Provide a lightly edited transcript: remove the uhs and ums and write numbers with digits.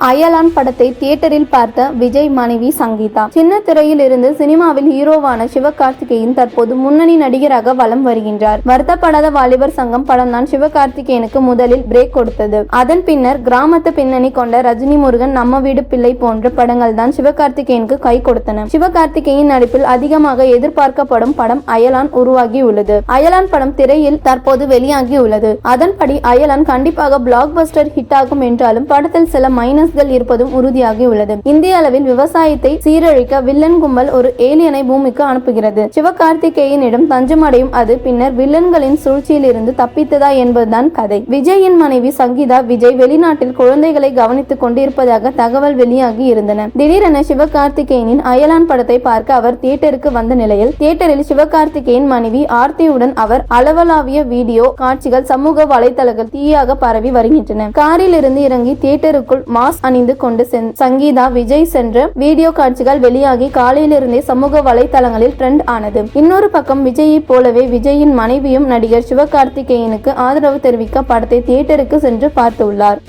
அயலான் படத்தை தியேட்டரில் பார்த்த விஜய் மனைவி சங்கீதா. சின்ன திரையில் இருந்து சினிமாவில் ஹீரோவான சிவகார்த்திகேயன் தற்போது முன்னணி நடிகராக வலம் வருகின்றார். வருத்தப்படாத வாலிபர் சங்கம் படம் தான் சிவகார்த்திகேயனுக்கு முதலில் பிரேக் கொடுத்தது. அதன் பின்னர் கிராமத்து பின்னணி கொண்ட ரஜினி முருகன், நம்ம வீடு பிள்ளை போன்ற படங்கள் தான் சிவகார்த்திகேயனுக்கு கை கொடுத்தன. சிவகார்த்திகேயன் நடிப்பில் அதிகமாக எதிர்பார்க்கப்படும் படம் அயலான் உருவாகியுள்ளது. அயலான் படம் திரையில் தற்போது வெளியாகியுள்ளது. அதன்படி அயலான் கண்டிப்பாக பிளாக் பஸ்டர் ஹிட் ஆகும் என்றாலும் படத்தில் சில மைனஸ்கள் இருப்பதும் உறுதியாகியுள்ளது. இந்திய அளவில் விவசாயத்தை சீரழிக்க வில்லன் கும்பல் ஒரு ஏலியனை பூமிக்கு அனுப்புகிறது. சிவகார்த்திகேயனிடம் தஞ்சம் அடையும் அது பின்னர் வில்லன்களின் சூழ்ச்சியில் இருந்து தப்பித்ததா என்பதுதான் கதை. விஜயின் மனைவி சங்கீதா விஜய் வெளிநாட்டில் குழந்தைகளை கவனித்துக் கொண்டு இருப்பதாக தகவல் வெளியாகி இருந்தன. திடீரென சிவகார்த்திகேயனின் அயலான் படத்தை பார்க்க அவர் தியேட்டருக்கு வந்த நிலையில் தியேட்டரில் சிவகார்த்திகேயன் மனைவி ஆர்த்தியுடன் அவர் அளவலாவிய வீடியோ காட்சிகள் சமூக வலைதளங்கள் தீயாக பரவி வருகின்றன. காரில் இருந்து இறங்கி தியேட்டருக்குள் மாஸ்க் அணிந்து கொண்டு சங்கீதா விஜய் சென்ற வீடியோ காட்சிகள் வெளியாகி காலையிலிருந்தே சமூக வலைதளங்களில் ட்ரெண்ட் ஆனது. இன்னொரு பக்கம் விஜயை போலவே விஜயின் மனைவியும் நடிகர் சிவகார்த்திகேயனுக்கு ஆதரவு தெரிவிக்க படத்தை தியேட்டருக்கு சென்று பார்த்துள்ளார்.